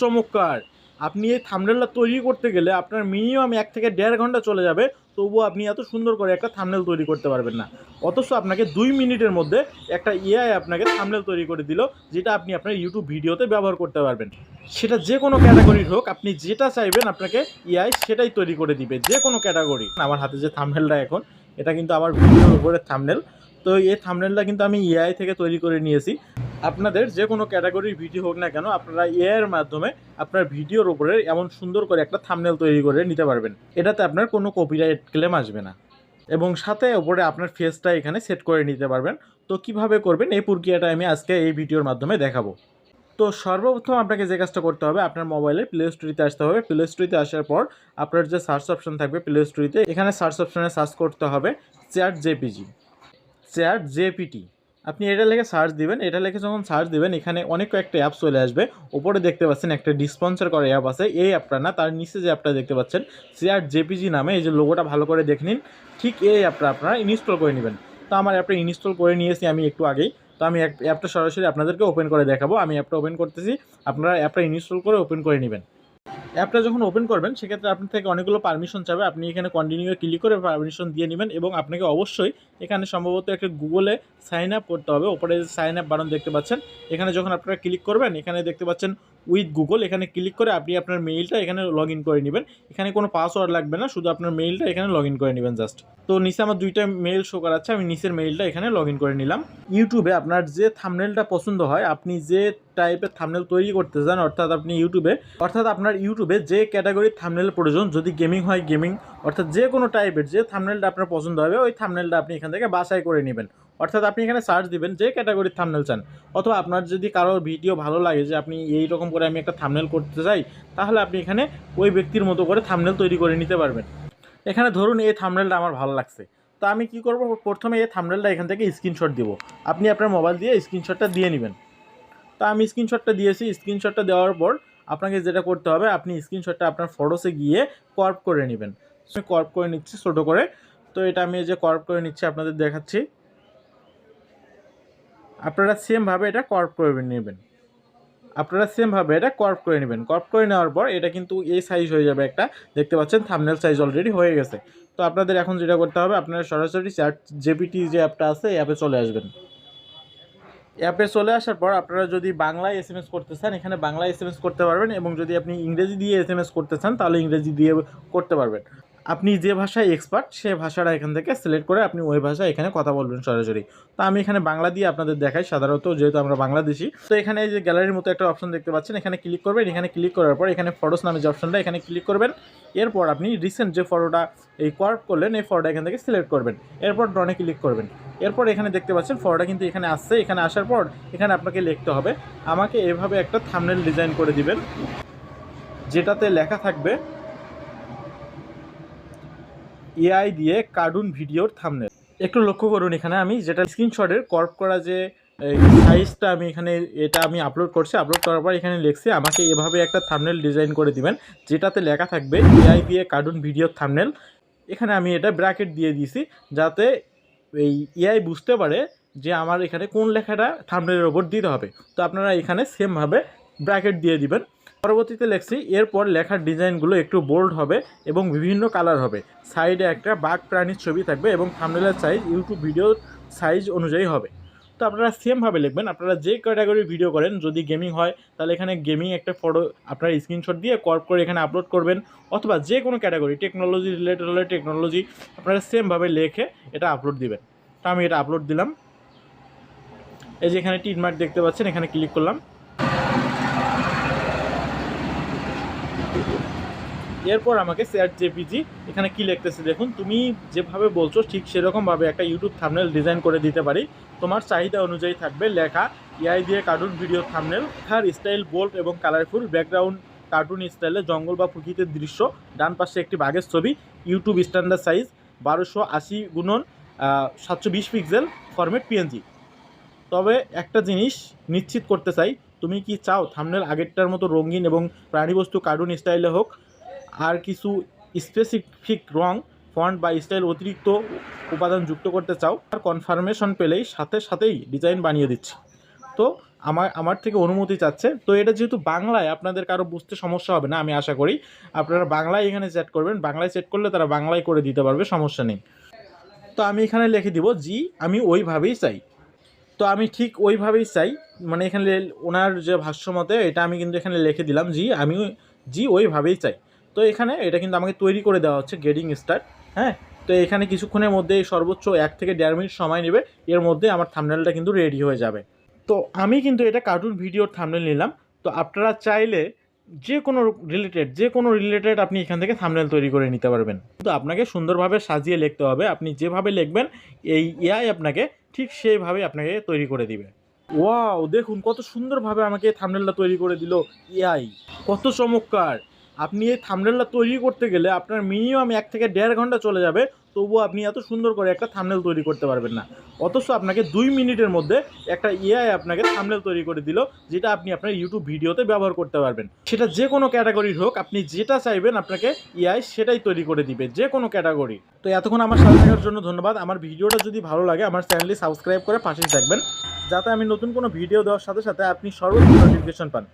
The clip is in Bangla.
চমৎকার! আপনি এই থাম্বনেলটা তৈরি করতে গেলে আপনার মিনিমাম ১ থেকে ১.৫ ঘন্টা চলে যাবে। তবুও আপনি এত সুন্দর করে একটা থাম্বনেল তৈরি করতে পারবেন না। অথচ আপনাকে ২ মিনিটের মধ্যে একটা এআই আপনাকে থাম্বনেল তৈরি করে দিল, যেটা আপনি আপনার YouTube ভিডিওতে ব্যবহার করতে পারবেন। সেটা যে কোনো ক্যাটাগরির হোক, আপনি যেটা চাইবেন আপনাকে এআই সেটাই তৈরি করে দিবে, যে কোনো ক্যাটাগরি। আমার হাতে যে থাম্বনেলটা এখন, এটা কিন্তু আমার ভিডিওর উপরের থাম্বনেল। তো এই থাম্বনেলটা কিন্তু আমি এআই থেকে তৈরি করে নিয়েছি। আপনাদের যে কোনো ক্যাটাগরির ভিডিও হোক না কেন, আপনারা এআই এর মাধ্যমে আপনার ভিডিওর উপরে এমন সুন্দর করে একটা থাম্বনেল তৈরি করে নিতে পারবেন। এটাতে আপনার কোনো কপিরাইট ক্লেম আসবে না, এবং সাথে ওপরে আপনার ফেসটা এখানে সেট করে নিতে পারবেন। তো কিভাবে করবেন এই প্রক্রিয়াটা আমি আজকে এই ভিডিওর মাধ্যমে দেখাবো। তো সর্বপ্রথম আপনাকে যে কাজটা করতে হবে, আপনার মোবাইলে প্লে স্টোরিতে আসতে হবে। প্লে স্টোরিতে আসার পর আপনার যে সার্চ অপশন থাকবে প্লে স্টোরিতে, এখানে সার্চ অপশনে সার্চ করতে হবে চ্যাট জেপিজি, চ্যাট জেপিটি। আপনি এটা লিখে সার্চ দিবেন। এটা লিখে যখন সার্চ দিবেন, এখানে অনেক কয়েকটা অ্যাপ চলে আসবে। ওপরে দেখতে পাচ্ছেন একটা স্পন্সর করা অ্যাপ আছে, এই অ্যাপটা না, তার নিচে যে অ্যাপটা দেখতে পাচ্ছেন চ্যাট জেপিজি নামে, এই যে লোগোটা ভালো করে দেখে নিন, ঠিক এই অ্যাপটা আপনারা ইনস্টল করে নেবেন। তো আমার অ্যাপটা ইনস্টল করে নিয়েছি আমি একটু আগেই। তো আমি অ্যাপটা সরাসরি আপনাদেরকে ওপেন করে দেখাবো। আমি অ্যাপটা ওপেন করতেছি, আপনারা অ্যাপটা ইনস্টল করে ওপেন করে নেবেন। অ্যাপটা যখন ওপেন করবেন, সেক্ষেত্রে আপনার থেকে অনেকগুলো পারমিশন চাবে। আপনি এখানে কন্টিনিউ ক্লিক করে পারমিশন দিয়ে নেবেন, এবং আপনাকে অবশ্যই এখানে সম্ভবত একটা গুগলে সাইন আপ করতে হবে। ওপরে সাইন আপ বাটন দেখতে পাচ্ছেন, এখানে যখন আপনারা ক্লিক করবেন, এখানে দেখতে পাচ্ছেন উইথ গুগল, এখানে ক্লিক করে আপনি আপনার মেইলটা এখানে লগ ইন করে নেবেন। এখানে কোনো পাসওয়ার্ড লাগবে না, শুধু আপনার মেইলটা এখানে লগ ইন করে নেবেন জাস্ট। তো নিচে আমার 2টা মেইল শো করাচ্ছে, আমি নিচের মেইলটা এখানে লগ ইন করে নিলাম। ইউটিউবে আপনার যে থাম্বনেলটা পছন্দ হয়, আপনি যে টাইপের থাম্বনেল তৈরি করতে চান, অর্থাৎ আপনার ইউটিউবে যে ক্যাটাগরির থাম্বনেল প্রয়োজন, যদি গেমিং হয় গেমিং, অর্থাৎ যে কোনো টাইপের যে থাম্বনেলটা আপনার পছন্দ হবে, ওই থাম্বনেলটা আপনি এখান থেকে বাছাই করে নেবেন। অর্থাৎ আপনি এখানে সার্চ দিবেন যে ক্যাটাগরির থাম্বনেল চান, অথবা আপনার যদি কারোর ভিডিও ভালো লাগে যে আপনি এই রকম করে আমি একটা থাম্বনেল করতে চাই, তাহলে আপনি এখানে ওই ব্যক্তির মতো করে থাম্বনেল তৈরি করে নিতে পারবেন। এখানে ধরুন এই থাম্বনেলটা আমার ভালো লাগছে, তো আমি কি করব, প্রথমে এই থাম্বনেলটা এখান থেকে স্ক্রিনশট দিব। আপনি আপনার মোবাইল দিয়ে স্ক্রিনশটটা দিয়ে নেবেন। তো আমি স্ক্রিনশটটা দিয়েছি। স্ক্রিনশটটা দেওয়ার পর আপনাকে যেটা করতে হবে, আপনি স্ক্রিনশটটা আপনার ফটোসে গিয়ে কর্প করে নেবেন। আমি কর্প করে নিচ্ছি ছোটো করে। তো এটা আমি যে কর্প করে নিচ্ছি আপনাদের দেখাচ্ছি। আপনারা সেমভাবে এটা কর্প করে নেবেন। কর্প করে নেওয়ার পর এটা কিন্তু এই সাইজ হয়ে যাবে একটা, দেখতে পাচ্ছেন থাম্বনেল সাইজ অলরেডি হয়ে গেছে। তো আপনাদের এখন যেটা করতে হবে, আপনারা সরাসরি চ্যাট জেপিটি যে অ্যাপটা আছে এই অ্যাপে চলে আসবেন। অ্যাপে চলে আসার পর আপনারা যদি বাংলায় এসএমএস করতে চান, এখানে বাংলায় এসএমএস করতে পারবেন, এবং যদি আপনি ইংরেজি দিয়ে এসএমএস করতে চান, তাহলে ইংরেজি দিয়ে করতে পারবেন। আপনি যে ভাষায় এক্সপার্ট, সে ভাষাটা এখান থেকে সিলেক্ট করে আপনি ওই ভাষায় এখানে কথা বলবেন সরাসরি। তো আমি এখানে বাংলা দিয়ে আপনাদের দেখাই, সাধারণত যেহেতু আমরা বাংলাদেশি। তো এখানে এই যে গ্যালারির মতো একটা অপশন দেখতে পাচ্ছেন, এখানে ক্লিক করবেন। এখানে ক্লিক করার পর এখানে ফটোস নামে যে অপশনটা, এখানে ক্লিক করবেন। এরপর আপনি রিসেন্ট যে ফটোটা এই কর্প করলেন, এই ফটোটা এখান থেকে সিলেক্ট করবেন। এরপর ডনে ক্লিক করবেন। এরপর এখানে দেখতে পাচ্ছেন ফটোটা কিন্তু এখানে আসছে। এখানে আসার পর এখানে আপনাকে লিখতে হবে, আমাকে এভাবে একটা থাম্বনেল ডিজাইন করে দিবেন, যেটাতে লেখা থাকবে এআই দিয়ে কার্টুন ভিডিওর থাম্বনেল। একটু লক্ষ্য করুন, এখানে আমি যেটা স্ক্রিনশটের কর্প করা যে সাইজটা আমি এখানে এটা আমি আপলোড করছি। আপলোড করার পর এখানে লিখছি, আমাকে এভাবে একটা থাম্বনেল ডিজাইন করে দিবেন, যেটাতে লেখা থাকবে এআই দিয়ে কার্টুন ভিডিওর থাম্বনেল। এখানে আমি এটা ব্র্যাকেট দিয়ে দিয়েছি, যাতে এই এআই বুঝতে পারে যে আমার এখানে কোন লেখাটা থাম্বনেলের ওপর দিতে হবে। তো আপনারা এখানে সেমভাবে ব্র্যাকেট দিয়ে দিবেন। পরবর্তীতে লিখছি, এরপর লেখার ডিজাইনগুলো একটু বোল্ড হবে এবং বিভিন্ন কালার হবে। সাইডে একটা বাঘ প্রাণীর ছবি থাকবে, এবং থাম্বনেলের সাইজ ইউটিউব ভিডিওর সাইজ অনুযায়ী হবে। তো আপনারা সেমভাবে লিখবেন। আপনারা যে ক্যাটাগরির ভিডিও করেন, যদি গেমিং হয় তাহলে এখানে গেমিং একটা ফটো আপনার স্ক্রিনশট দিয়ে কর্প করে এখানে আপলোড করবেন, অথবা যে কোনো ক্যাটাগরি টেকনোলজি রিলেটেড হলে টেকনোলজি আপনারা সেমভাবে লিখে এটা আপলোড দিবেন। তো আমি এটা আপলোড দিলাম। এই যে এখানে টিক মার্ক দেখতে পাচ্ছেন, এখানে ক্লিক করলাম। এরপর আমাকে চ্যাট জেপিটি এখানে কি লিখতেছে দেখুন, তুমি যেভাবে বলছো ঠিক সেরকমভাবে একটা ইউটিউব থাম্বনেল ডিজাইন করে দিতে পারি। তোমার চাহিদা অনুযায়ী থাকবে লেখা এআই দিয়ে কার্টুন ভিডিও থাম্বনেল। লেখার স্টাইল বোল্ড এবং কালারফুল, ব্যাকগ্রাউন্ড কার্টুন স্টাইলে জঙ্গল বা প্রকৃতির দৃশ্য, ডান পাশে একটি বাঘের ছবি, YouTube standard size 1280x720 pixel, format PNG. তবে একটা জিনিস নিশ্চিত করতে চাই, তুমি কি চাও থাম্বনেল আগেরটার মতো রঙিন এবং প্রাণীবস্তু কার্টুন স্টাইলে হোক, আর কিছু স্পেসিফিক রং, ফন্ট বা স্টাইল অতিরিক্ত উপাদান যুক্ত করতে চাও? আর কনফার্মেশন পেলেই সাথে সাথেই ডিজাইন বানিয়ে দিচ্ছি। তো আমার থেকে অনুমতি চাচ্ছে। তো এটা যেহেতু বাংলায়, আপনাদের কারো বুঝতে সমস্যা হবে না আমি আশা করি। আপনারা বাংলায় এখানে সেট করবেন, বাংলায় সেট করলে তারা বাংলায় করে দিতে পারবে, সমস্যা নেই। তো আমি এখানে লিখে দিব জি আমি ওইভাবেই চাই। তো আমি ঠিক ওইভাবেই চাই, মানে এখানে ওনার যে ভাষ্যমতে এটা আমি কিন্তু এখানে লিখে দিলাম জি ওইভাবেই চাই। তো এখানে এটা কিন্তু আমাকে তৈরি করে দেওয়া হচ্ছে গেটিং স্টার্ট। হ্যাঁ, তো এখানে কিছুক্ষণের মধ্যে সর্বোচ্চ 1 থেকে 1.5 মিনিট সময় নেবে, এর মধ্যে আমার থাম্বনেলটা কিন্তু রেডি হয়ে যাবে। তো আমি কিন্তু এটা কার্টুন ভিডিওর থাম্বনেল নিলাম। তো আপনারা চাইলে যে কোনো রিলেটেড আপনি এখান থেকে থাম্বনেল তৈরি করে নিতে পারবেন। কিন্তু আপনাকে সুন্দরভাবে সাজিয়ে লিখতে হবে। আপনি যেভাবে লিখবেন এই এআই আপনাকে ঠিক সেইভাবেই আপনাকে তৈরি করে দিবে। ওয়াও! দেখুন কত সুন্দরভাবে আমাকে থাম্বনেলটা তৈরি করে দিল এআই। কত চমৎকার! আপনি এই থাম্বনেলটা তৈরি করতে গেলে আপনার মিনিমাম 1 থেকে 1.5 ঘন্টা চলে যাবে, তবুও আপনি এত সুন্দর করে একটা থাম্বনেল তৈরি করতে পারবেন না। অথচ আপনাকে 2 মিনিটের মধ্যে একটা এআই আপনাকে থাম্বনেল তৈরি করে দিল, যেটা আপনি আপনার YouTube ভিডিওতে ব্যবহার করতে পারবেন। সেটা যে কোনো ক্যাটাগরির হোক, আপনি যেটা চাইবেন আপনাকে এআই সেটাই তৈরি করে দিবে, যে কোনো ক্যাটাগরি। তো এতক্ষণ আমার সাথে থাকার জন্য ধন্যবাদ। আমার ভিডিওটা যদি ভালো লাগে আমার চ্যানেলটি সাবস্ক্রাইব করে পাশেই থাকবেন, যাতে আমি নতুন কোনো ভিডিও দেওয়ার সাথে সাথে আপনি সর্বপ্রথম নোটিফিকেশন পান।